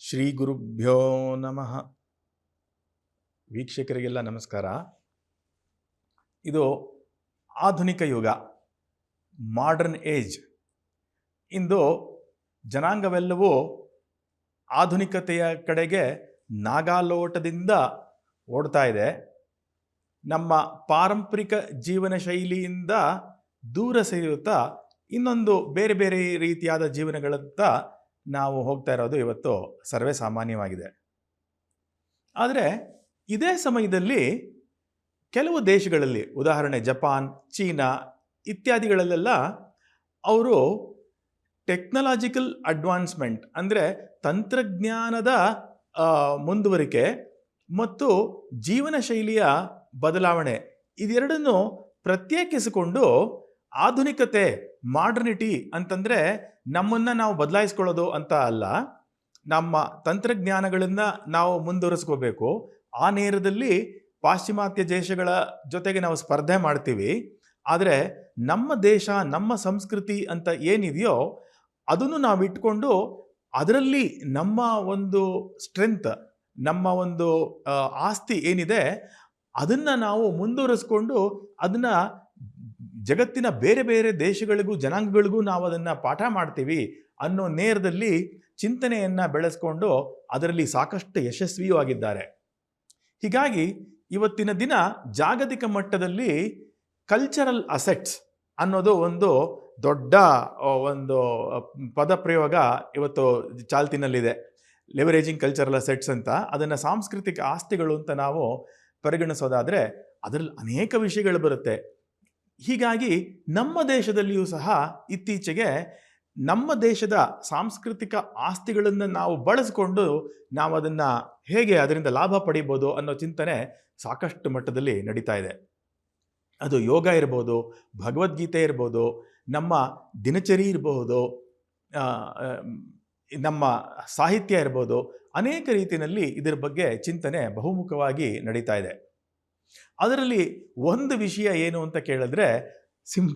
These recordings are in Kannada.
ಶ್ರೀ ಗುರುಭ್ಯೋ ನಮಃ. ವೀಕ್ಷಕರಿಗೆಲ್ಲ ನಮಸ್ಕಾರ. ಇದು ಆಧುನಿಕ ಯುಗ, ಮಾಡರ್ನ್ ಏಜ್. ಇಂದು ಜನಾಂಗವೆಲ್ಲವೂ ಆಧುನಿಕತೆಯ ಕಡೆಗೆ ನಾಗಾಲೋಟದಿಂದ ಓಡ್ತಾ ಇದೆ. ನಮ್ಮ ಪಾರಂಪರಿಕ ಜೀವನ ಶೈಲಿಯಿಂದ ದೂರ ಸರಿಯುತ್ತಾ ಇನ್ನೊಂದು ಬೇರೆ ಬೇರೆ ರೀತಿಯಾದ ಜೀವನಗಳತ್ತ ನಾವು ಹೋಗ್ತಾ ಇರೋದು ಇವತ್ತು ಸರ್ವೇ ಸಾಮಾನ್ಯವಾಗಿದೆ. ಆದರೆ ಇದೇ ಸಮಯದಲ್ಲಿ ಕೆಲವು ದೇಶಗಳಲ್ಲಿ, ಉದಾಹರಣೆ ಜಪಾನ್, ಚೀನಾ ಇತ್ಯಾದಿಗಳಲ್ಲೆಲ್ಲ ಅವರು ಟೆಕ್ನಾಲಜಿಕಲ್ ಅಡ್ವಾನ್ಸ್ಮೆಂಟ್ ಅಂದರೆ ತಂತ್ರಜ್ಞಾನದ ಮುಂದುವರಿಕೆ ಮತ್ತು ಜೀವನ ಶೈಲಿಯ ಬದಲಾವಣೆ ಇದೆರಡನ್ನು ಪ್ರತ್ಯೇಕಿಸಿಕೊಂಡು ಆಧುನಿಕತೆ, ಮಾಡರ್ನಿಟಿ ಅಂತಂದರೆ ನಮ್ಮನ್ನು ನಾವು ಬದಲಾಯಿಸ್ಕೊಳ್ಳೋದು ಅಂತ ಅಲ್ಲ, ನಮ್ಮ ತಂತ್ರಜ್ಞಾನಗಳನ್ನು ನಾವು ಮುಂದುವರಿಸ್ಕೋಬೇಕು. ಆ ನೇರದಲ್ಲಿ ಪಾಶ್ಚಿಮಾತ್ಯ ದೇಶಗಳ ಜೊತೆಗೆ ನಾವು ಸ್ಪರ್ಧೆ ಮಾಡ್ತೀವಿ. ಆದರೆ ನಮ್ಮ ದೇಶ, ನಮ್ಮ ಸಂಸ್ಕೃತಿ ಅಂತ ಏನಿದೆಯೋ ಅದನ್ನು ನಾವು ಇಟ್ಕೊಂಡು ಅದರಲ್ಲಿ ನಮ್ಮ ಒಂದು ಸ್ಟ್ರೆಂತ್, ನಮ್ಮ ಒಂದು ಆಸ್ತಿ ಏನಿದೆ ಅದನ್ನು ನಾವು ಮುಂದುವರಿಸ್ಕೊಂಡು ಅದನ್ನು ಜಗತ್ತಿನ ಬೇರೆ ಬೇರೆ ದೇಶಗಳಿಗೂ ಜನಾಂಗಗಳಿಗೂ ನಾವು ಅದನ್ನು ಪಾಠ ಮಾಡ್ತೀವಿ ಅನ್ನೋ ನೇರದಲ್ಲಿ ಚಿಂತನೆಯನ್ನು ಬೆಳೆಸ್ಕೊಂಡು ಅದರಲ್ಲಿ ಸಾಕಷ್ಟು ಯಶಸ್ವಿಯೂ ಆಗಿದ್ದಾರೆ. ಹೀಗಾಗಿ ಇವತ್ತಿನ ದಿನ ಜಾಗತಿಕ ಮಟ್ಟದಲ್ಲಿ ಕಲ್ಚರಲ್ ಅಸೆಟ್ಸ್ ಅನ್ನೋದು ಒಂದು ದೊಡ್ಡ ಒಂದು ಪದಪ್ರಯೋಗ ಇವತ್ತು ಚಾಲ್ತಿನಲ್ಲಿದೆ. ಲೆವರೇಜಿಂಗ್ ಕಲ್ಚರಲ್ ಅಸೆಟ್ಸ್ ಅಂತ, ಅದನ್ನು ಸಾಂಸ್ಕೃತಿಕ ಆಸ್ತಿಗಳು ಅಂತ ನಾವು ಪರಿಗಣಿಸೋದಾದರೆ ಅದರಲ್ಲಿ ಅನೇಕ ವಿಷಯಗಳು ಬರುತ್ತೆ. ಹೀಗಾಗಿ ನಮ್ಮ ದೇಶದಲ್ಲಿಯೂ ಸಹ ಇತ್ತೀಚೆಗೆ ನಮ್ಮ ದೇಶದ ಸಾಂಸ್ಕೃತಿಕ ಆಸ್ತಿಗಳನ್ನು ನಾವು ಬಳಸಿಕೊಂಡು ನಾವು ಅದನ್ನು ಹೇಗೆ ಅದರಿಂದ ಲಾಭ ಪಡಿಬೋದು ಅನ್ನೋ ಚಿಂತನೆ ಸಾಕಷ್ಟು ಮಟ್ಟದಲ್ಲಿ ನಡೀತಾ ಇದೆ. ಅದು ಯೋಗ ಇರ್ಬೋದು, ಭಗವದ್ಗೀತೆ ಇರ್ಬೋದು, ನಮ್ಮ ದಿನಚರಿ ಇರಬಹುದು, ನಮ್ಮ ಸಾಹಿತ್ಯ ಇರ್ಬೋದು, ಅನೇಕ ರೀತಿಯಲ್ಲಿ ಇದರ ಬಗ್ಗೆ ಚಿಂತನೆ ಬಹುಮುಖವಾಗಿ ನಡೀತಾ ಇದೆ. ಅದರಲ್ಲಿ ಒಂದು ವಿಷಯ ಏನು ಅಂತ ಕೇಳಿದ್ರೆ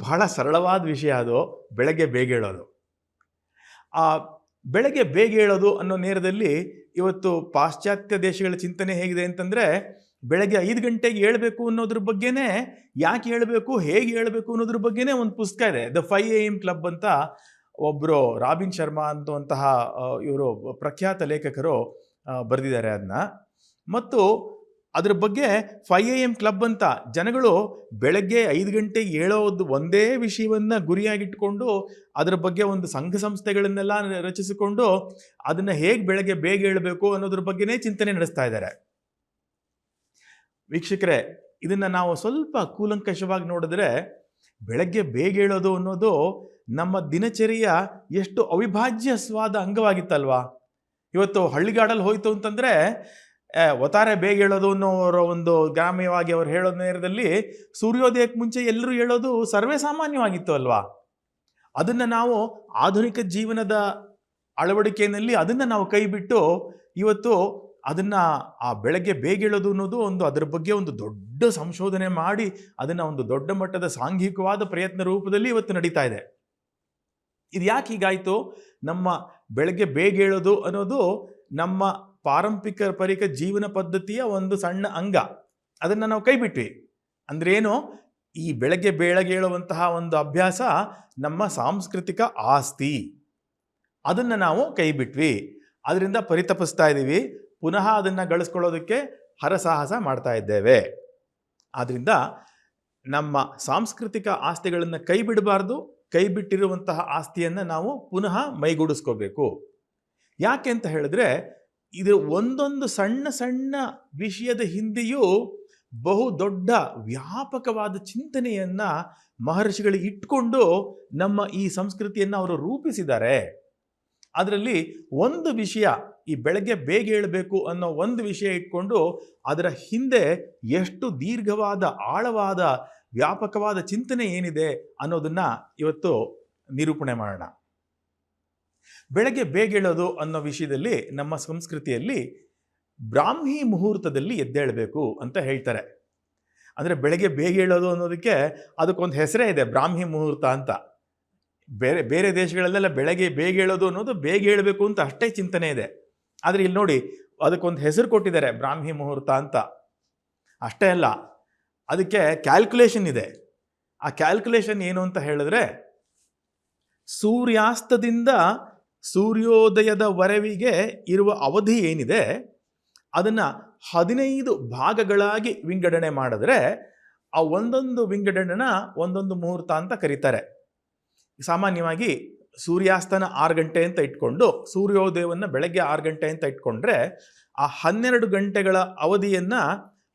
ಬಹಳ ಸರಳವಾದ ವಿಷಯ. ಅದು ಬೆಳಗ್ಗೆ ಬೇಗ ಏಳೋದು. ಆ ಬೆಳಗ್ಗೆ ಬೇಗ ಏಳೋದು ಅನ್ನೋ ನೇರದಲ್ಲಿ ಇವತ್ತು ಪಾಶ್ಚಾತ್ಯ ದೇಶಗಳ ಚಿಂತನೆ ಹೇಗಿದೆ ಅಂತಂದರೆ, ಬೆಳಗ್ಗೆ 5 ಗಂಟೆಗೆ ಏಳಬೇಕು ಅನ್ನೋದ್ರ ಬಗ್ಗೆನೇ, ಯಾಕೆ ಏಳಬೇಕು, ಹೇಗೆ ಏಳಬೇಕು ಅನ್ನೋದ್ರ ಬಗ್ಗೆನೇ ಒಂದು ಪುಸ್ತಕ ಇದೆ. ದ 5 AM ಕ್ಲಬ್ ಅಂತ ಒಬ್ಬರು ರಾಬಿನ್ ಶರ್ಮಾ ಅಂತಂತಹ ಇವರು ಪ್ರಖ್ಯಾತ ಲೇಖಕರು ಬರೆದಿದ್ದಾರೆ ಅದನ್ನ. ಮತ್ತು ಅದ್ರ ಬಗ್ಗೆ 5 AM ಕ್ಲಬ್ ಅಂತ ಜನಗಳು ಬೆಳಗ್ಗೆ 5 ಗಂಟೆಗೆ ಏಳೋದು ಒಂದೇ ವಿಷಯವನ್ನು ಗುರಿಯಾಗಿಟ್ಕೊಂಡು ಅದರ ಬಗ್ಗೆ ಒಂದು ಸಂಘ ಸಂಸ್ಥೆಗಳನ್ನೆಲ್ಲ ರಚಿಸಿಕೊಂಡು ಅದನ್ನು ಹೇಗೆ ಬೆಳಗ್ಗೆ ಬೇಗ ಏಳಬೇಕು ಅನ್ನೋದ್ರ ಬಗ್ಗೆನೇ ಚಿಂತನೆ ನಡೆಸ್ತಾ ಇದ್ದಾರೆ. ವೀಕ್ಷಕರೇ, ಇದನ್ನು ನಾವು ಸ್ವಲ್ಪ ಕೂಲಂಕಷವಾಗಿ ನೋಡಿದ್ರೆ ಬೆಳಗ್ಗೆ ಬೇಗ ಏಳೋದು ಅನ್ನೋದು ನಮ್ಮ ದಿನಚರಿಯ ಎಷ್ಟು ಅವಿಭಾಜ್ಯವಾದ ಅಂಗವಾಗಿತ್ತಲ್ವಾ. ಇವತ್ತು ಹಳ್ಳಿಗಾಡಲ್ಲಿ ಹೋಯ್ತು ಅಂತಂದರೆ ಒತ್ತಾರೆ ಬೇಗ ಹೇಳೋದು ಅನ್ನೋರ ಒಂದು ಗ್ರಾಮ್ಯವಾಗಿ ಅವ್ರು ಹೇಳೋ ನೇರದಲ್ಲಿ ಸೂರ್ಯೋದಯಕ್ಕೆ ಮುಂಚೆ ಎಲ್ಲರೂ ಹೇಳೋದು ಸರ್ವೇ ಸಾಮಾನ್ಯವಾಗಿತ್ತು ಅಲ್ವಾ. ಅದನ್ನು ನಾವು ಆಧುನಿಕ ಜೀವನದ ಅಳವಡಿಕೆಯಲ್ಲಿ ಅದನ್ನು ನಾವು ಕೈ ಬಿಟ್ಟು ಇವತ್ತು ಅದನ್ನು ಆ ಬೆಳಗ್ಗೆ ಬೇಗ ಹೇಳೋದು ಅನ್ನೋದು ಒಂದು ಅದರ ಬಗ್ಗೆ ಒಂದು ದೊಡ್ಡ ಸಂಶೋಧನೆ ಮಾಡಿ ಅದನ್ನು ಒಂದು ದೊಡ್ಡ ಮಟ್ಟದ ಸಾಂಘಿಕವಾದ ಪ್ರಯತ್ನ ರೂಪದಲ್ಲಿ ಇವತ್ತು ನಡೀತಾ ಇದೆ. ಇದು ಯಾಕೆ ಹೀಗಾಯಿತು? ನಮ್ಮ ಬೆಳಗ್ಗೆ ಬೇಗ ಹೇಳೋದು ಅನ್ನೋದು ನಮ್ಮ ಪಾರಂಪರಿಕ ಜೀವನ ಪದ್ಧತಿಯ ಒಂದು ಸಣ್ಣ ಅಂಗ. ಅದನ್ನು ನಾವು ಕೈ ಬಿಟ್ವಿ. ಅಂದ್ರೆ ಏನು? ಈ ಬೆಳಗ್ಗೆ ಹೇಳುವಂತಹ ಒಂದು ಅಭ್ಯಾಸ ನಮ್ಮ ಸಾಂಸ್ಕೃತಿಕ ಆಸ್ತಿ. ಅದನ್ನು ನಾವು ಕೈ ಬಿಟ್ವಿ. ಅದರಿಂದ ಪರಿತಪಿಸ್ತಾ ಇದ್ದೀವಿ. ಪುನಃ ಅದನ್ನು ಗಳಿಸ್ಕೊಳ್ಳೋದಕ್ಕೆ ಹರಸಾಹಸ ಮಾಡ್ತಾ ಇದ್ದೇವೆ. ಆದ್ದರಿಂದ ನಮ್ಮ ಸಾಂಸ್ಕೃತಿಕ ಆಸ್ತಿಗಳನ್ನು ಕೈ ಬಿಡಬಾರ್ದು. ಕೈ ಬಿಟ್ಟಿರುವಂತಹ ಆಸ್ತಿಯನ್ನು ನಾವು ಪುನಃ ಮೈಗೂಡಿಸ್ಕೋಬೇಕು. ಯಾಕೆ ಅಂತ ಹೇಳಿದ್ರೆ, ಇದು ಒಂದೊಂದು ಸಣ್ಣ ಸಣ್ಣ ವಿಷಯದ ಹಿಂದೆಯೂ ಬಹು ದೊಡ್ಡ ವ್ಯಾಪಕವಾದ ಚಿಂತನೆಯನ್ನು ಮಹರ್ಷಿಗಳು ಇಟ್ಕೊಂಡು ನಮ್ಮ ಈ ಸಂಸ್ಕೃತಿಯನ್ನು ಅವರು ರೂಪಿಸಿದ್ದಾರೆ. ಅದರಲ್ಲಿ ಒಂದು ವಿಷಯ, ಈ ಬೆಳಗ್ಗೆ ಬೇಗ ಏಳಬೇಕು ಅನ್ನೋ ಒಂದು ವಿಷಯ ಇಟ್ಕೊಂಡು ಅದರ ಹಿಂದೆ ಎಷ್ಟು ದೀರ್ಘವಾದ, ಆಳವಾದ, ವ್ಯಾಪಕವಾದ ಚಿಂತನೆ ಏನಿದೆ ಅನ್ನೋದನ್ನು ಇವತ್ತು ನಿರೂಪಣೆ ಮಾಡೋಣ. ಬೆಳಗ್ಗೆ ಬೇಗ ಏಳೋದು ಅನ್ನೋ ವಿಷಯದಲ್ಲಿ ನಮ್ಮ ಸಂಸ್ಕೃತಿಯಲ್ಲಿ ಬ್ರಾಹ್ಮಿ ಮುಹೂರ್ತದಲ್ಲಿ ಎದ್ದೇಳಬೇಕು ಅಂತ ಹೇಳ್ತಾರೆ. ಅಂದರೆ ಬೆಳಗ್ಗೆ ಬೇಗ ಏಳೋದು ಅನ್ನೋದಕ್ಕೆ ಅದಕ್ಕೊಂದು ಹೆಸರೇ ಇದೆ, ಬ್ರಾಹ್ಮಿ ಮುಹೂರ್ತ ಅಂತ. ಬೇರೆ ಬೇರೆ ದೇಶಗಳಲ್ಲೆಲ್ಲ ಬೆಳಗ್ಗೆ ಬೇಗ ಏಳೋದು ಅನ್ನೋದು ಬೇಗ ಏಳಬೇಕು ಅಂತ ಅಷ್ಟೇ ಚಿಂತನೆ ಇದೆ. ಆದರೆ ಇಲ್ಲಿ ನೋಡಿ, ಅದಕ್ಕೊಂದು ಹೆಸರು ಕೊಟ್ಟಿದ್ದಾರೆ, ಬ್ರಾಹ್ಮಿ ಮುಹೂರ್ತ ಅಂತ. ಅಷ್ಟೇ ಅಲ್ಲ, ಅದಕ್ಕೆ ಕ್ಯಾಲ್ಕುಲೇಷನ್ ಇದೆ. ಆ ಕ್ಯಾಲ್ಕುಲೇಷನ್ ಏನು ಅಂತ ಹೇಳಿದ್ರೆ, ಸೂರ್ಯಾಸ್ತದಿಂದ ಸೂರ್ಯೋದಯದವರೆವಿಗೆ ಇರುವ ಅವಧಿ ಏನಿದೆ ಅದನ್ನು 15 ಭಾಗಗಳಾಗಿ ವಿಂಗಡಣೆ ಮಾಡಿದ್ರೆ ಆ ಒಂದೊಂದು ವಿಂಗಡಣೆನ ಒಂದೊಂದು ಮುಹೂರ್ತ ಅಂತ ಕರೀತಾರೆ. ಸಾಮಾನ್ಯವಾಗಿ ಸೂರ್ಯಾಸ್ತನ 6 ಗಂಟೆ ಅಂತ ಇಟ್ಕೊಂಡು ಸೂರ್ಯೋದಯವನ್ನು ಬೆಳಗ್ಗೆ 6 ಗಂಟೆ ಅಂತ ಇಟ್ಕೊಂಡ್ರೆ ಆ 12 ಗಂಟೆಗಳ ಅವಧಿಯನ್ನು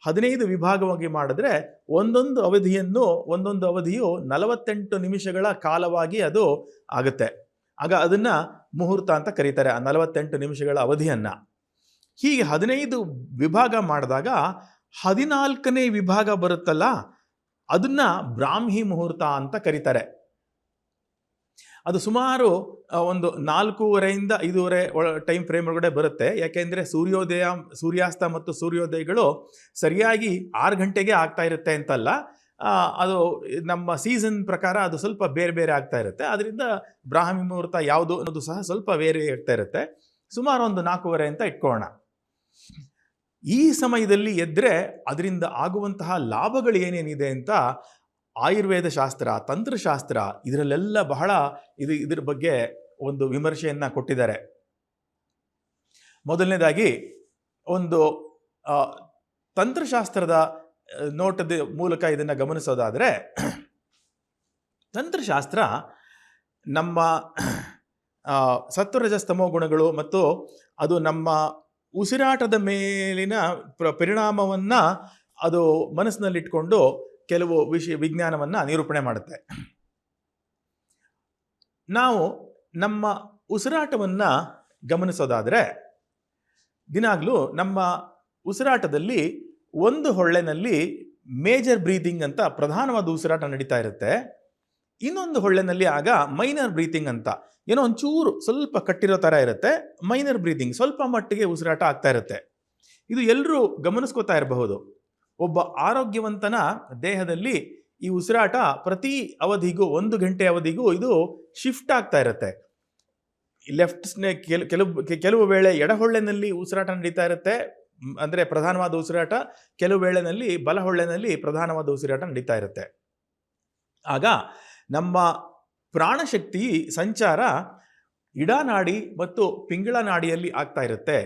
15 ವಿಭಾಗವಾಗಿ ಮಾಡಿದ್ರೆ ಒಂದೊಂದು ಅವಧಿಯು 48 ನಿಮಿಷಗಳ ಕಾಲವಾಗಿ ಅದು ಆಗುತ್ತೆ. ಆಗ ಅದನ್ನು ಮುಹೂರ್ತ ಅಂತ ಕರೀತಾರೆ, ಆ 48 ನಿಮಿಷಗಳ ಅವಧಿಯನ್ನು. ಹೀಗೆ 15 ವಿಭಾಗ ಮಾಡಿದಾಗ 14ನೇ ವಿಭಾಗ ಬರುತ್ತಲ್ಲ, ಅದನ್ನು ಬ್ರಾಹ್ಮಿ ಮುಹೂರ್ತ ಅಂತ ಕರೀತಾರೆ. ಅದು ಸುಮಾರು ಒಂದು 4:30 5 ಟೈಮ್ ಫ್ರೇಮ್ ಒಳಗಡೆ ಬರುತ್ತೆ. ಯಾಕೆಂದರೆ ಸೂರ್ಯಾಸ್ತ ಮತ್ತು ಸೂರ್ಯೋದಯಗಳು ಸರಿಯಾಗಿ 6 ಗಂಟೆಗೆ ಆಗ್ತಾ ಇರುತ್ತೆ ಅಂತಲ್ಲ, ಅದು ನಮ್ಮ ಸೀಸನ್ ಪ್ರಕಾರ ಅದು ಸ್ವಲ್ಪ ಬೇರೆ ಬೇರೆ ಆಗ್ತಾ ಇರುತ್ತೆ. ಅದರಿಂದ ಬ್ರಾಹ್ಮಿ ಮುಹೂರ್ತ ಯಾವುದು ಅನ್ನೋದು ಸಹ ಸ್ವಲ್ಪ ಬೇರೆ ಆಗ್ತಾ ಇರುತ್ತೆ. ಸುಮಾರು ಒಂದು 4:30 ಅಂತ ಇಟ್ಕೊಳ್ಳೋಣ. ಈ ಸಮಯದಲ್ಲಿ ಎದ್ದರೆ ಅದರಿಂದ ಆಗುವಂತಹ ಲಾಭಗಳು ಏನೇನಿದೆ ಅಂತ ಆಯುರ್ವೇದ ಶಾಸ್ತ್ರ, ತಂತ್ರಶಾಸ್ತ್ರ ಇದರಲ್ಲೆಲ್ಲ ಬಹಳ ಇದ್ರ ಬಗ್ಗೆ ಒಂದು ವಿಮರ್ಶೆಯನ್ನು ಕೊಟ್ಟಿದ್ದಾರೆ. ಮೊದಲನೇದಾಗಿ ಒಂದು ತಂತ್ರಶಾಸ್ತ್ರದ ನೋಟದ ಮೂಲಕ ಇದನ್ನು ಗಮನಿಸೋದಾದರೆ, ತಂತ್ರಶಾಸ್ತ್ರ ನಮ್ಮ ಸತ್ವರಜಸ್ತಮೋ ಗುಣಗಳು ಮತ್ತು ಅದು ನಮ್ಮ ಉಸಿರಾಟದ ಮೇಲಿನ ಪರಿಣಾಮವನ್ನು ಅದು ಮನಸ್ಸಿನಲ್ಲಿಟ್ಕೊಂಡು ಕೆಲವು ವಿಜ್ಞಾನವನ್ನು ನಿರೂಪಣೆ ಮಾಡುತ್ತೆ. ನಾವು ನಮ್ಮ ಉಸಿರಾಟವನ್ನು ಗಮನಿಸೋದಾದರೆ, ದಿನಾಗಲೂ ನಮ್ಮ ಉಸಿರಾಟದಲ್ಲಿ ಒಂದು ಹೊಳ್ಳೆನಲ್ಲಿ ಮೇಜರ್ ಬ್ರೀತಿಂಗ್ ಅಂತ ಪ್ರಧಾನವಾದ ಉಸಿರಾಟ ನಡೀತಾ ಇರುತ್ತೆ. ಇನ್ನೊಂದು ಹೊಳ್ಳೆನಲ್ಲಿ ಆಗ ಮೈನರ್ ಬ್ರೀತಿಂಗ್ ಅಂತ ಏನೋ ಒಂಚೂರು ಸ್ವಲ್ಪ ಕಟ್ಟಿರೋ ಥರ ಇರುತ್ತೆ. ಮೈನರ್ ಬ್ರೀತಿಂಗ್ ಸ್ವಲ್ಪ ಮಟ್ಟಿಗೆ ಉಸಿರಾಟ ಆಗ್ತಾ ಇರುತ್ತೆ. ಇದು ಎಲ್ಲರೂ ಗಮನಿಸ್ಕೋತಾ ಇರಬಹುದು. ಒಬ್ಬ ಆರೋಗ್ಯವಂತನ ದೇಹದಲ್ಲಿ ಈ ಉಸಿರಾಟ ಪ್ರತಿ ಅವಧಿಗೂ 1 ಗಂಟೆ ಅವಧಿಗೂ ಇದು ಶಿಫ್ಟ್ ಆಗ್ತಾ ಇರುತ್ತೆ. ಕೆಲವು ವೇಳೆ ಎಡಹೊಳ್ಳೆನಲ್ಲಿ ಉಸಿರಾಟ ನಡೀತಾ ಇರುತ್ತೆ, ಅಂದರೆ ಪ್ರಧಾನವಾದ ಉಸಿರಾಟ. ಕೆಲವು ವೇಳೆನಲ್ಲಿ ಬಲಹೊಳ್ಳೆನಲ್ಲಿ ಪ್ರಧಾನವಾದ ಉಸಿರಾಟ ನಡೀತಾ ಇರುತ್ತೆ. ಆಗ ನಮ್ಮ ಪ್ರಾಣಶಕ್ತಿ ಸಂಚಾರ ಇಡನಾಡಿ ಮತ್ತು ಪಿಂಗಳ ನಾಡಿಯಲ್ಲಿ ಆಗ್ತಾ ಇರುತ್ತೆ.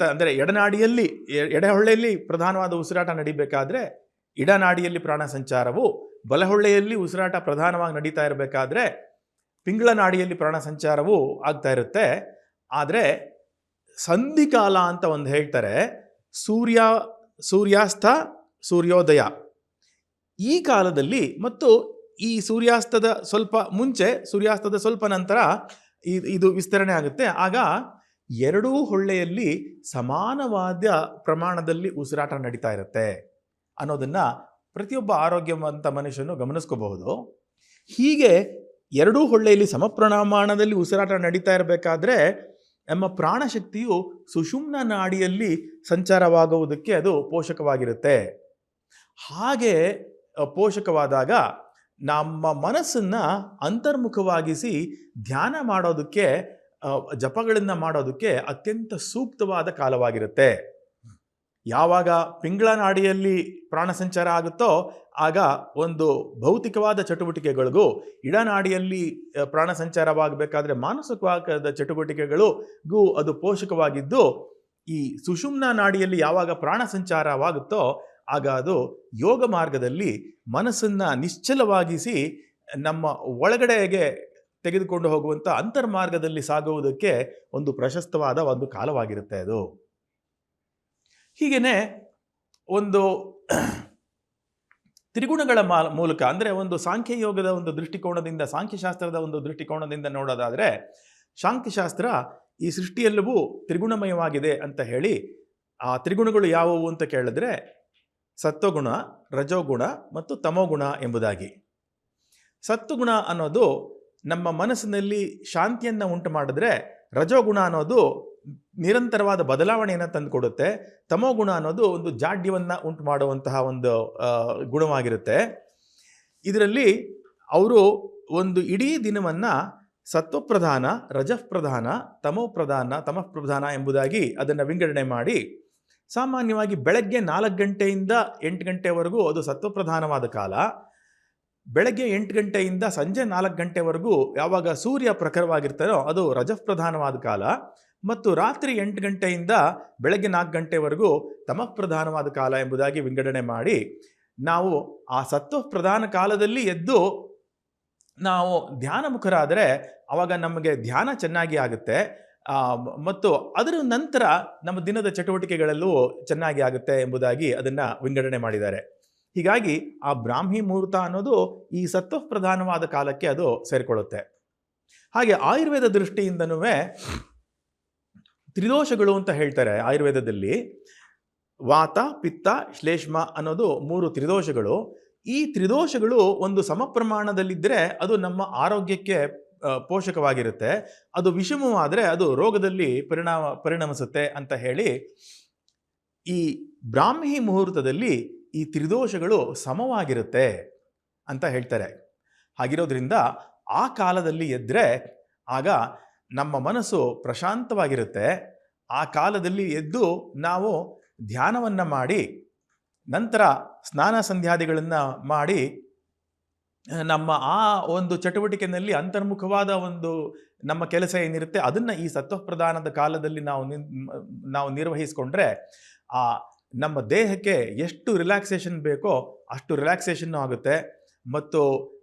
ಅಂದರೆ ಎಡಹೊಳ್ಳೆಯಲ್ಲಿ ಪ್ರಧಾನವಾದ ಉಸಿರಾಟ ನಡಿಬೇಕಾದ್ರೆ ಇಡನಾಡಿಯಲ್ಲಿ ಪ್ರಾಣ ಸಂಚಾರವು, ಬಲಹೊಳ್ಳೆಯಲ್ಲಿ ಉಸಿರಾಟ ಪ್ರಧಾನವಾಗಿ ನಡೀತಾ ಇರಬೇಕಾದ್ರೆ ಪಿಂಗಳ ನಾಡಿಯಲ್ಲಿ ಪ್ರಾಣ ಸಂಚಾರವು ಆಗ್ತಾ ಇರುತ್ತೆ. ಆದರೆ ಸಂಧಿಕಾಲ ಅಂತ ಒಂದು ಹೇಳ್ತಾರೆ, ಸೂರ್ಯಾಸ್ತ ಸೂರ್ಯೋದಯ ಈ ಕಾಲದಲ್ಲಿ ಮತ್ತು ಈ ಸೂರ್ಯಾಸ್ತದ ಸ್ವಲ್ಪ ಮುಂಚೆ, ಸೂರ್ಯಾಸ್ತದ ಸ್ವಲ್ಪ ನಂತರ ಇದು ವಿಸ್ತರಣೆ ಆಗುತ್ತೆ. ಆಗ ಎರಡೂ ಹೊಳ್ಳೆಯಲ್ಲಿ ಸಮಾನವಾದ ಪ್ರಮಾಣದಲ್ಲಿ ಉಸಿರಾಟ ನಡೀತಾ ಇರುತ್ತೆ ಅನ್ನೋದನ್ನು ಪ್ರತಿಯೊಬ್ಬ ಆರೋಗ್ಯವಂತ ಮನುಷ್ಯನು ಗಮನಿಸ್ಕೋಬಹುದು. ಹೀಗೆ ಎರಡೂ ಹೊಳ್ಳೆಯಲ್ಲಿ ಸಮ ಪ್ರಮಾಣದಲ್ಲಿ ಉಸಿರಾಟ ನಡೀತಾ ಇರಬೇಕಾದ್ರೆ ನಮ್ಮ ಪ್ರಾಣಶಕ್ತಿಯು ಸುಷುಮ್ನ ನಾಡಿಯಲ್ಲಿ ಸಂಚಾರವಾಗುವುದಕ್ಕೆ ಅದು ಪೋಷಕವಾಗಿರುತ್ತೆ. ಹಾಗೆ ಪೋಷಕವಾದಾಗ ನಮ್ಮ ಮನಸ್ಸನ್ನು ಅಂತರ್ಮುಖವಾಗಿಸಿ ಧ್ಯಾನ ಮಾಡೋದಕ್ಕೆ, ಜಪಗಳನ್ನು ಮಾಡೋದಕ್ಕೆ ಅತ್ಯಂತ ಸೂಕ್ತವಾದ ಕಾಲವಾಗಿರುತ್ತೆ. ಯಾವಾಗ ಪಿಂಗಳ ನಾಡಿಯಲ್ಲಿ ಪ್ರಾಣ ಸಂಚಾರ ಆಗುತ್ತೋ ಆಗ ಒಂದು ಭೌತಿಕವಾದ ಚಟುವಟಿಕೆಗಳಿಗೂ, ಇಡನಾಡಿಯಲ್ಲಿ ಪ್ರಾಣ ಸಂಚಾರವಾಗಬೇಕಾದ್ರೆ ಮಾನಸಿಕವಾದ ಚಟುವಟಿಕೆಗಳಿಗೂ ಅದು ಪೋಷಕವಾಗಿದ್ದು, ಈ ಸುಷುಮ್ನ ನಾಡಿಯಲ್ಲಿ ಯಾವಾಗ ಪ್ರಾಣ ಸಂಚಾರವಾಗುತ್ತೋ ಆಗ ಅದು ಯೋಗ ಮಾರ್ಗದಲ್ಲಿ ಮನಸ್ಸನ್ನು ನಿಶ್ಚಲವಾಗಿಸಿ ನಮ್ಮ ಒಳಗಡೆಗೆ ತೆಗೆದುಕೊಂಡು ಹೋಗುವಂಥ ಅಂತರ್ಮಾರ್ಗದಲ್ಲಿ ಸಾಗುವುದಕ್ಕೆ ಒಂದು ಪ್ರಶಸ್ತವಾದ ಒಂದು ಕಾಲವಾಗಿರುತ್ತೆ ಅದು. ಹೀಗೇನೆ ಒಂದು ತ್ರಿಗುಣಗಳ ಮೂಲಕ, ಅಂದರೆ ಒಂದು ಸಾಂಖ್ಯಯೋಗದ ಒಂದು ದೃಷ್ಟಿಕೋನದಿಂದ, ಸಾಂಖ್ಯಶಾಸ್ತ್ರದ ಒಂದು ದೃಷ್ಟಿಕೋನದಿಂದ ನೋಡೋದಾದರೆ, ಸಾಂಖ್ಯಶಾಸ್ತ್ರ ಈ ಸೃಷ್ಟಿಯೆಲ್ಲವೂ ತ್ರಿಗುಣಮಯವಾಗಿದೆ ಅಂತ ಹೇಳಿ, ಆ ತ್ರಿಗುಣಗಳು ಯಾವುವು ಅಂತ ಕೇಳಿದ್ರೆ ಸತ್ವಗುಣ, ರಜೋಗುಣ ಮತ್ತು ತಮೋಗುಣ ಎಂಬುದಾಗಿ. ಸತ್ವಗುಣ ಅನ್ನೋದು ನಮ್ಮ ಮನಸ್ಸಿನಲ್ಲಿ ಶಾಂತಿಯನ್ನು ಉಂಟು ಮಾಡಿದ್ರೆ, ರಜೋಗುಣ ಅನ್ನೋದು ನಿರಂತರವಾದ ಬದಲಾವಣೆಯನ್ನು ತಂದುಕೊಡುತ್ತೆ, ತಮೋಗುಣ ಅನ್ನೋದು ಒಂದು ಜಾಡ್ಯವನ್ನು ಉಂಟು ಮಾಡುವಂತಹ ಒಂದು ಗುಣವಾಗಿರುತ್ತೆ. ಇದರಲ್ಲಿ ಅವರು ಒಂದು ಇಡೀ ದಿನವನ್ನು ಸತ್ವಪ್ರಧಾನ, ರಜಃಪ್ರಧಾನ, ತಮೋಪ್ರಧಾನ, ತಮಃಪ್ರಧಾನ ಎಂಬುದಾಗಿ ಅದನ್ನು ವಿಂಗಡಣೆ ಮಾಡಿ, ಸಾಮಾನ್ಯವಾಗಿ ಬೆಳಗ್ಗೆ 4 ಗಂಟೆಯಿಂದ 8 ಗಂಟೆವರೆಗೂ ಅದು ಸತ್ವಪ್ರಧಾನವಾದ ಕಾಲ. ಬೆಳಗ್ಗೆ 8 ಗಂಟೆಯಿಂದ ಸಂಜೆ 4 ಗಂಟೆವರೆಗೂ ಯಾವಾಗ ಸೂರ್ಯ ಪ್ರಖರವಾಗಿರ್ತಾರೋ ಅದು ರಜಃಪ್ರಧಾನವಾದ ಕಾಲ. ಮತ್ತು ರಾತ್ರಿ 8 ಗಂಟೆಯಿಂದ ಬೆಳಗ್ಗೆ 4 ಗಂಟೆವರೆಗೂ ತಮಃಪ್ರಧಾನವಾದ ಕಾಲ ಎಂಬುದಾಗಿ ವಿಂಗಡಣೆ ಮಾಡಿ, ನಾವು ಆ ಸತ್ವಪ್ರಧಾನ ಕಾಲದಲ್ಲಿ ಎದ್ದು ನಾವು ಧ್ಯಾನಮುಖರಾದರೆ ಆವಾಗ ನಮಗೆ ಧ್ಯಾನ ಚೆನ್ನಾಗಿ ಆಗುತ್ತೆ. ಮತ್ತು ಅದರ ನಂತರ ನಮ್ಮ ದಿನದ ಚಟುವಟಿಕೆಗಳಲ್ಲೂ ಚೆನ್ನಾಗಿ ಆಗುತ್ತೆ ಎಂಬುದಾಗಿ ಅದನ್ನು ವಿಂಗಡಣೆ ಮಾಡಿದ್ದಾರೆ. ಹೀಗಾಗಿ ಆ ಬ್ರಾಹ್ಮಿ ಮುಹೂರ್ತ ಅನ್ನೋದು ಈ ಸತ್ವಪ್ರಧಾನವಾದ ಕಾಲಕ್ಕೆ ಅದು ಸೇರಿಕೊಳ್ಳುತ್ತೆ. ಹಾಗೆ ಆಯುರ್ವೇದ ದೃಷ್ಟಿಯಿಂದನೂ ತ್ರಿದೋಷಗಳು ಅಂತ ಹೇಳ್ತಾರೆ. ಆಯುರ್ವೇದದಲ್ಲಿ ವಾತ, ಪಿತ್ತ, ಶ್ಲೇಷ್ಮ ಅನ್ನೋದು 3 ತ್ರಿದೋಷಗಳು. ಈ ತ್ರಿದೋಷಗಳು ಒಂದು ಸಮ ಪ್ರಮಾಣದಲ್ಲಿದ್ದರೆ ಅದು ನಮ್ಮ ಆರೋಗ್ಯಕ್ಕೆ ಪೋಷಕವಾಗಿರುತ್ತೆ. ಅದು ವಿಷಮವಾದರೆ ಅದು ರೋಗದಲ್ಲಿ ಪರಿಣಮಿಸುತ್ತೆ ಅಂತ ಹೇಳಿ, ಈ ಬ್ರಾಹ್ಮಿ ಮುಹೂರ್ತದಲ್ಲಿ ಈ ತ್ರಿದೋಷಗಳು ಸಮವಾಗಿರುತ್ತೆ ಅಂತ ಹೇಳ್ತಾರೆ. ಹಾಗಿರೋದ್ರಿಂದ ಆ ಕಾಲದಲ್ಲಿ ಎದ್ದರೆ ಆಗ ನಮ್ಮ ಮನಸ್ಸು ಪ್ರಶಾಂತವಾಗಿರುತ್ತೆ. ಆ ಕಾಲದಲ್ಲಿ ಎದ್ದು ನಾವು ಧ್ಯಾನವನ್ನು ಮಾಡಿ, ನಂತರ ಸ್ನಾನ ಸಂಧ್ಯಾದಿಗಳನ್ನು ಮಾಡಿ, ನಮ್ಮ ಆ ಒಂದು ಚಟುವಟಿಕೆಯಲ್ಲಿ ಅಂತರ್ಮುಖವಾದ ಒಂದು ನಮ್ಮ ಕೆಲಸ ಏನಿರುತ್ತೆ ಅದನ್ನು ಈ ಸತ್ವಪ್ರಧಾನದ ಕಾಲದಲ್ಲಿ ನಾವು ನಿರ್ವಹಿಸಿಕೊಂಡ್ರೆ ನಮ್ಮ ದೇಹಕ್ಕೆ ಎಷ್ಟು ರಿಲ್ಯಾಕ್ಸೇಷನ್ ಬೇಕೋ ಅಷ್ಟು ರಿಲ್ಯಾಕ್ಸೇಷನ್ನು ಆಗುತ್ತೆ ಮತ್ತು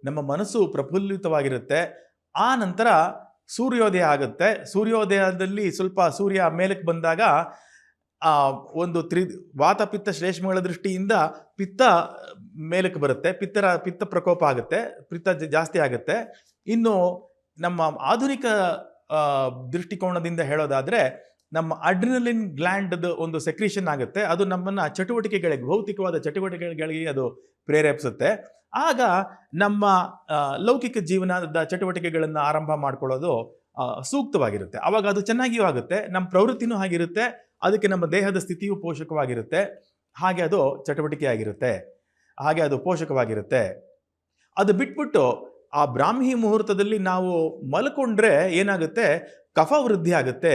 ನಮ್ಮ ಮನಸ್ಸು ಪ್ರಫುಲ್ಲಿತವಾಗಿರುತ್ತೆ. ಆ ನಂತರ ಸೂರ್ಯೋದಯ ಆಗುತ್ತೆ. ಸೂರ್ಯೋದಯದಲ್ಲಿ ಸ್ವಲ್ಪ ಸೂರ್ಯ ಮೇಲಕ್ಕೆ ಬಂದಾಗ ಒಂದು ವಾತ, ಪಿತ್ತ, ಶ್ಲೇಷ್ಮಗಳ ದೃಷ್ಟಿಯಿಂದ ಪಿತ್ತ ಮೇಲಕ್ಕೆ ಬರುತ್ತೆ. ಪಿತ್ತ ಪ್ರಕೋಪ ಆಗುತ್ತೆ, ಪಿತ್ತ ಜಾಸ್ತಿ ಆಗುತ್ತೆ. ಇನ್ನು ನಮ್ಮ ಆಧುನಿಕ ದೃಷ್ಟಿಕೋನದಿಂದ ಹೇಳೋದಾದರೆ ನಮ್ಮ ಅಡ್ರಿನಲಿನ್ ಗ್ಲ್ಯಾಂಡ್ ಒಂದು ಸೆಕ್ರೀಷನ್ ಆಗುತ್ತೆ. ಅದು ನಮ್ಮನ್ನು ಚಟುವಟಿಕೆಗಳಿಗೆ, ಭೌತಿಕವಾದ ಚಟುವಟಿಕೆಗಳಿಗೆ ಅದು ಪ್ರೇರೇಪಿಸುತ್ತೆ. ಆಗ ನಮ್ಮ ಲೌಕಿಕ ಜೀವನದ ಚಟುವಟಿಕೆಗಳನ್ನು ಆರಂಭ ಮಾಡ್ಕೊಳ್ಳೋದು ಸೂಕ್ತವಾಗಿರುತ್ತೆ. ಆವಾಗ ಅದು ಚೆನ್ನಾಗಿಯೂ ಆಗುತ್ತೆ, ನಮ್ಮ ಪ್ರವೃತ್ತಿನೂ ಆಗಿರುತ್ತೆ, ಅದಕ್ಕೆ ನಮ್ಮ ದೇಹದ ಸ್ಥಿತಿಯು ಪೋಷಕವಾಗಿರುತ್ತೆ. ಹಾಗೆ ಅದು ಚಟುವಟಿಕೆಯಾಗಿರುತ್ತೆ, ಹಾಗೆ ಅದು ಪೋಷಕವಾಗಿರುತ್ತೆ. ಅದು ಬಿಟ್ಬಿಟ್ಟು ಆ ಬ್ರಾಹ್ಮಿ ಮುಹೂರ್ತದಲ್ಲಿ ನಾವು ಮಲ್ಕೊಂಡ್ರೆ ಏನಾಗುತ್ತೆ, ಕಫ ವೃದ್ಧಿ ಆಗುತ್ತೆ.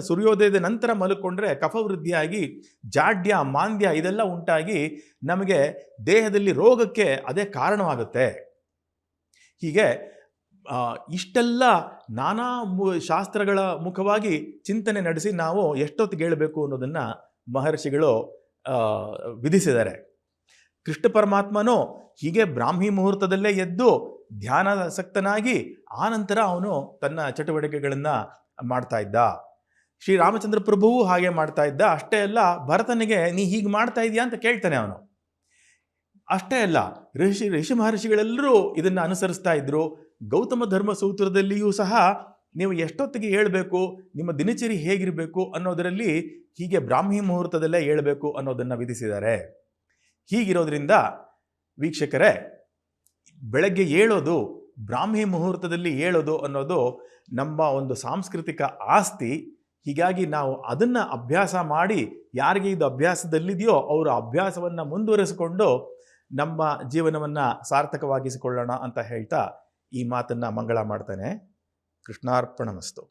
ಸೂರ್ಯೋದಯದ ನಂತರ ಮಲ್ಕೊಂಡ್ರೆ ಕಫ ವೃದ್ಧಿಯಾಗಿ ಜಾಡ್ಯ, ಮಾಂದ್ಯ ಇದೆಲ್ಲ ಉಂಟಾಗಿ ನಮಗೆ ದೇಹದಲ್ಲಿ ರೋಗಕ್ಕೆ ಅದೇ ಕಾರಣವಾಗುತ್ತೆ. ಹೀಗೆ ಇಷ್ಟೆಲ್ಲ ನಾನಾ ಶಾಸ್ತ್ರಗಳ ಮುಖವಾಗಿ ಚಿಂತನೆ ನಡೆಸಿ ನಾವು ಎಷ್ಟೊತ್ತಿಗೆ ಹೇಳಬೇಕು ಅನ್ನೋದನ್ನು ಮಹರ್ಷಿಗಳು ವಿಧಿಸಿದ್ದಾರೆ. ಕೃಷ್ಣ ಪರಮಾತ್ಮನೂ ಹೀಗೆ ಬ್ರಾಹ್ಮಿ ಮುಹೂರ್ತದಲ್ಲೇ ಎದ್ದು ಧ್ಯಾನಾಸಕ್ತನಾಗಿ ಆನಂತರ ಅವನು ತನ್ನ ಚಟುವಟಿಕೆಗಳನ್ನು ಮಾಡ್ತಾ ಇದ್ದ. ಶ್ರೀರಾಮಚಂದ್ರ ಪ್ರಭುವು ಹಾಗೆ ಮಾಡ್ತಾ ಇದ್ದ. ಅಷ್ಟೇ ಅಲ್ಲ, ಭರತನಿಗೆ ನೀ ಹೀಗೆ ಮಾಡ್ತಾ ಇದೆಯಾ ಅಂತ ಕೇಳ್ತಾನೆ ಅವನು. ಅಷ್ಟೇ ಅಲ್ಲ, ಋಷಿ ಮಹರ್ಷಿಗಳೆಲ್ಲರೂ ಇದನ್ನು ಅನುಸರಿಸ್ತಾ ಇದ್ರು. ಗೌತಮ ಧರ್ಮ ಸೂತ್ರದಲ್ಲಿಯೂ ಸಹ ನೀವು ಎಷ್ಟೊತ್ತಿಗೆ ಹೇಳಬೇಕು, ನಿಮ್ಮ ದಿನಚರಿ ಹೇಗಿರಬೇಕು ಅನ್ನೋದರಲ್ಲಿ ಹೀಗೆ ಬ್ರಾಹ್ಮಿ ಮುಹೂರ್ತದಲ್ಲೇ ಹೇಳಬೇಕು ಅನ್ನೋದನ್ನು ವಿಧಿಸಿದ್ದಾರೆ. ಹೀಗಿರೋದ್ರಿಂದ ವೀಕ್ಷಕರೇ, ಬೆಳಗ್ಗೆ ಏಳೋದು, ಬ್ರಾಹ್ಮಿ ಮುಹೂರ್ತದಲ್ಲಿ ಏಳೋದು ಅನ್ನೋದು ನಮ್ಮ ಒಂದು ಸಾಂಸ್ಕೃತಿಕ ಆಸ್ತಿ. ಹೀಗಾಗಿ ನಾವು ಅದನ್ನು ಅಭ್ಯಾಸ ಮಾಡಿ, ಯಾರಿಗೆ ಇದು ಅಭ್ಯಾಸದಲ್ಲಿದೆಯೋ ಅವರ ಅಭ್ಯಾಸವನ್ನು ಮುಂದುವರಿಸಿಕೊಂಡು ನಮ್ಮ ಜೀವನವನ್ನು ಸಾರ್ಥಕವಾಗಿಸಿಕೊಳ್ಳೋಣ ಅಂತ ಹೇಳ್ತಾ ಈ ಮಾತನ್ನು ಮಂಗಳ ಮಾಡ್ತಾನೆ. ಕೃಷ್ಣಾರ್ಪಣಮಸ್ತು.